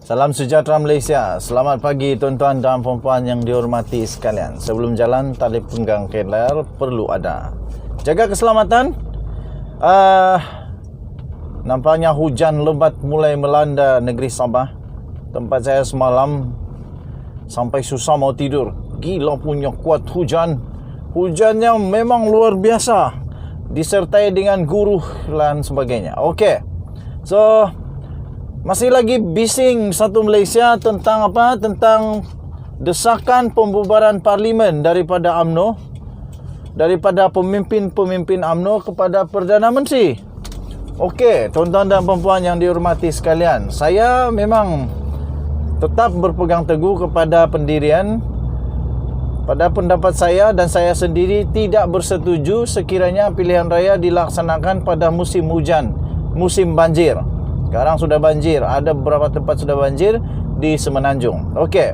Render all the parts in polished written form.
Salam sejahtera Malaysia. Selamat pagi tuan-tuan dan puan-puan yang dihormati sekalian. Sebelum jalan, tali penggang KLR perlu ada. Jaga keselamatan. Nampaknya hujan lebat mulai melanda negeri Sabah. Tempat saya semalam sampai susah mau tidur. Gila punya kuat hujan. Hujannya memang luar biasa, disertai dengan guruh dan sebagainya. Okey. So, masih lagi bising satu Malaysia tentang apa? Tentang desakan pembubaran parlimen daripada UMNO, daripada pemimpin-pemimpin UMNO kepada Perdana Menteri. Okey, tuan-tuan dan puan-puan yang dihormati sekalian, saya memang tetap berpegang teguh kepada pendirian. Pada pendapat saya dan saya sendiri tidak bersetuju sekiranya pilihan raya dilaksanakan pada musim hujan, musim banjir. Sekarang sudah banjir, ada beberapa tempat sudah banjir di Semenanjung. Okey.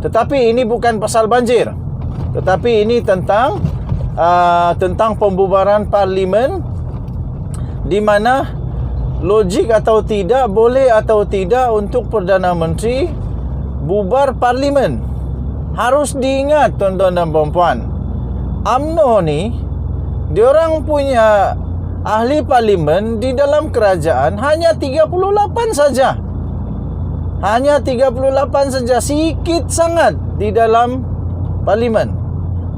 Tetapi ini bukan pasal banjir. Tetapi ini tentang pembubaran parlimen, di mana logik atau tidak, boleh atau tidak untuk Perdana Menteri bubar parlimen. Harus diingat tuan-tuan dan puan-puan, UMNO ni diorang punya ahli parlimen di dalam kerajaan hanya 38 saja. Hanya 38 saja, sikit sangat di dalam parlimen.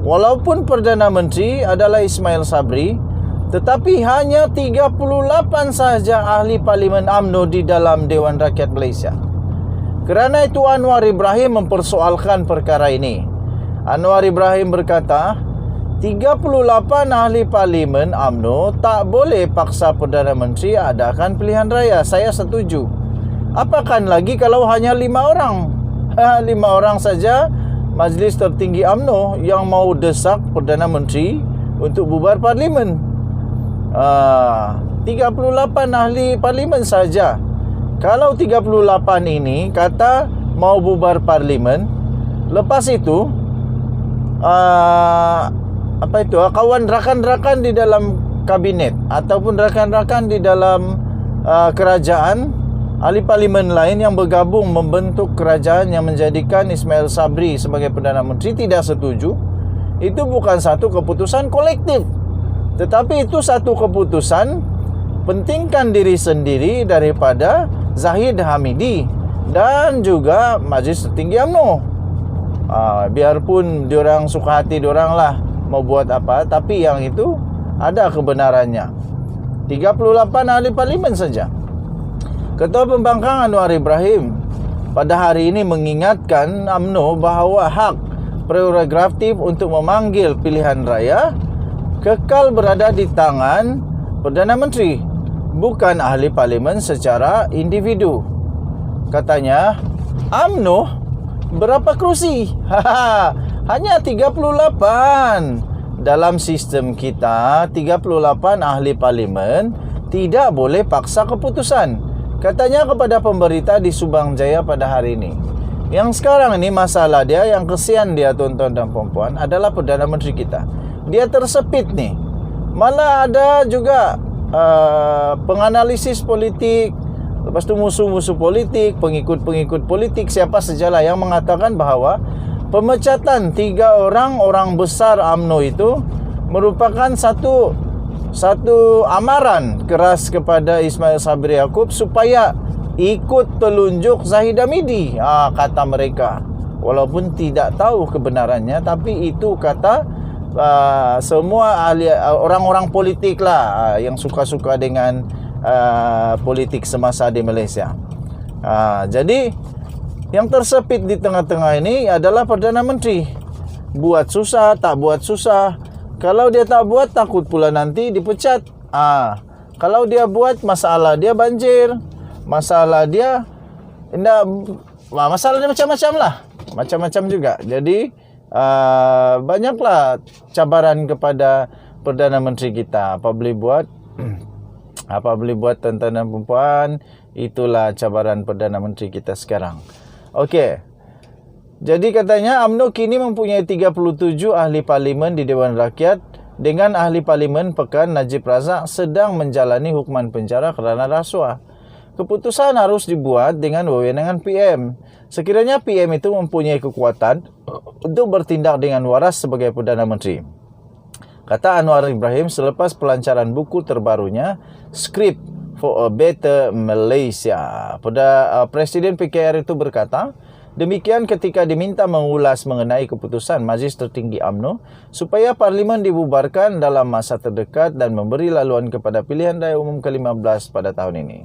Walaupun Perdana Menteri adalah Ismail Sabri, tetapi hanya 38 saja ahli parlimen UMNO di dalam Dewan Rakyat Malaysia. Kerana itu Anwar Ibrahim mempersoalkan perkara ini. Anwar Ibrahim berkata, 38 ahli parlimen UMNO tak boleh paksa Perdana Menteri adakan pilihan raya. Saya setuju. Apakan lagi kalau hanya 5 orang? 5 orang saja Majlis Tertinggi UMNO yang mau desak Perdana Menteri untuk bubar parlimen. 38 ahli parlimen saja. Kalau 38 ini kata mau bubar parlimen, lepas itu kawan rakan-rakan di dalam kabinet ataupun rakan-rakan di dalam kerajaan, ahli parlimen lain yang bergabung membentuk kerajaan yang menjadikan Ismail Sabri sebagai Perdana Menteri tidak setuju. Itu bukan satu keputusan kolektif, tetapi itu satu keputusan pentingkan diri sendiri daripada Zahid Hamidi dan juga Majlis Tertinggi UMNO. Biarpun diorang suka hati diorang lah mau buat apa, tapi yang itu ada kebenarannya. 38 ahli parlimen saja. Ketua Pembangkang Anwar Ibrahim pada hari ini mengingatkan UMNO bahawa hak prerogatif untuk memanggil pilihan raya kekal berada di tangan Perdana Menteri, bukan ahli parlimen secara individu. Katanya, UMNO berapa kerusi? Hanya 38. Dalam sistem kita, 38 ahli parlimen tidak boleh paksa keputusan. Katanya kepada pemberita di Subang Jaya pada hari ini. Yang sekarang ini masalah dia, yang kesian dia tuan-tuan dan puan-puan, adalah Perdana Menteri kita. Dia tersepit nih. Malah ada juga penganalisis politik, lepas itu musuh-musuh politik, pengikut-pengikut politik, siapa sajalah yang mengatakan bahawa pemecatan 3 orang besar UMNO itu merupakan satu amaran keras kepada Ismail Sabri Yaakob supaya ikut telunjuk Zahid Hamidi, kata mereka. Walaupun tidak tahu kebenarannya, tapi itu kata semua ahli, orang-orang politik lah yang suka-suka dengan politik semasa di Malaysia. Jadi yang tersepit di tengah-tengah ini adalah Perdana Menteri. Buat susah, tak buat susah. Kalau dia tak buat, takut pula nanti dipecat. Kalau dia buat, masalah dia banjir, masalah dia masalah dia macam-macam lah, macam-macam juga. Jadi banyaklah cabaran kepada Perdana Menteri kita. Apa boleh buat? Apa boleh buat tuan-tuan dan puan-puan? Itulah cabaran Perdana Menteri kita sekarang. Okey. Jadi katanya UMNO kini mempunyai 37 ahli parlimen di Dewan Rakyat dengan ahli parlimen Pekan Najib Razak sedang menjalani hukuman penjara kerana rasuah. keputusan harus dibuat dengan wewenangan PM. Sekiranya PM itu mempunyai kekuatan untuk bertindak dengan waras sebagai Perdana Menteri. Kata Anwar Ibrahim selepas pelancaran buku terbarunya, Script for a Better Malaysia. Presiden PKR itu berkata, demikian ketika diminta mengulas mengenai keputusan Majlis Tertinggi UMNO supaya Parlimen dibubarkan dalam masa terdekat dan memberi laluan kepada pilihan raya umum ke-15 pada tahun ini.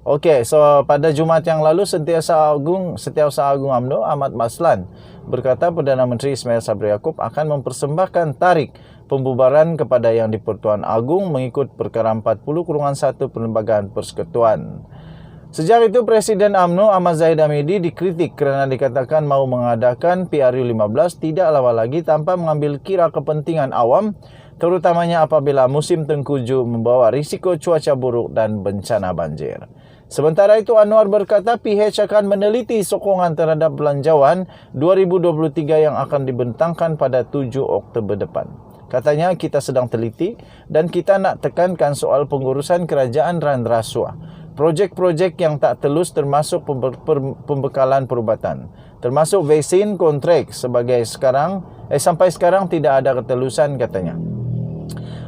Okey, so pada Jumaat yang lalu Setiausaha Agung UMNO Ahmad Maslan berkata Perdana Menteri Ismail Sabri Yaakob akan mempersembahkan tarik pembubaran kepada Yang di-Pertuan Agong mengikut Perkara 40/1 Perlembagaan Persekutuan. Sejak itu Presiden UMNO Ahmad Zahid Hamidi dikritik kerana dikatakan mahu mengadakan PRU 15 tidak lama lagi tanpa mengambil kira kepentingan awam, terutamanya apabila musim tengkujuh membawa risiko cuaca buruk dan bencana banjir. Sementara itu Anwar berkata PH akan meneliti sokongan terhadap belanjawan 2023 yang akan dibentangkan pada 7 Oktober depan. Katanya kita sedang teliti dan kita nak tekankan soal pengurusan kerajaan dan rasuah. Projek-projek yang tak telus termasuk pembekalan perubatan. Termasuk vaksin kontrak sampai sekarang tidak ada ketelusan katanya.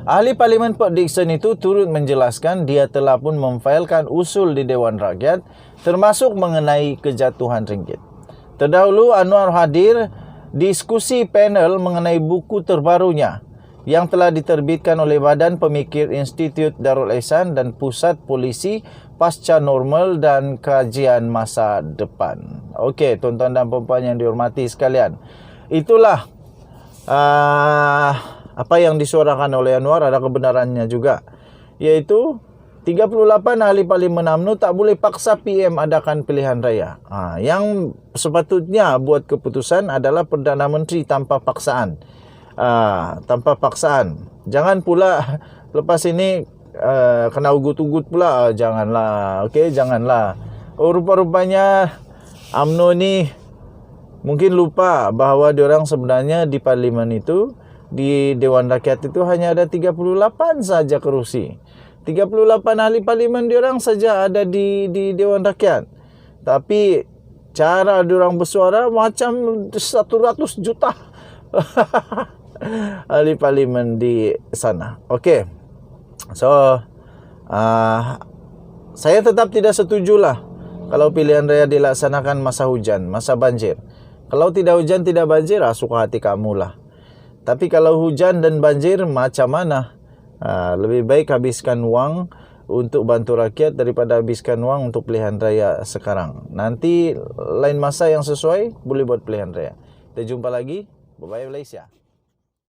Ahli Parlimen Port Dickson itu turut menjelaskan dia telah pun memfailkan usul di Dewan Rakyat termasuk mengenai kejatuhan ringgit. Terdahulu Anwar hadir diskusi panel mengenai buku terbarunya yang telah diterbitkan oleh Badan Pemikir Institut Darul Ihsan dan Pusat Polisi Pasca Normal dan Kajian Masa Depan. Okey, tuan-tuan dan puan-puan yang dihormati sekalian. Itulah apa yang disuarakan oleh Anwar, ada kebenarannya juga. Iaitu 38 ahli Parlimen UMNO tak boleh paksa PM adakan pilihan raya. Yang sepatutnya buat keputusan adalah Perdana Menteri tanpa paksaan. Jangan pula lepas ini kena ugut-ugut pula. Janganlah. Okey, janganlah. Rupa-rupanya UMNO ni mungkin lupa bahawa diorang sebenarnya di Parlimen itu, di Dewan Rakyat itu hanya ada 38 saja kerusi. 38 ahli Parlimen diorang saja ada di Dewan Rakyat. Tapi cara diorang bersuara macam 100 juta ahli Parlimen di sana. Okey. So, saya tetap tidak setujulah kalau pilihan raya dilaksanakan masa hujan, masa banjir. Kalau tidak hujan, tidak banjir, suka hati kamulah. Tapi kalau hujan dan banjir, macam mana? Lebih baik habiskan wang untuk bantu rakyat daripada habiskan wang untuk pilihan raya sekarang. Nanti lain masa yang sesuai, boleh buat pilihan raya. Kita jumpa lagi. Bye-bye Malaysia.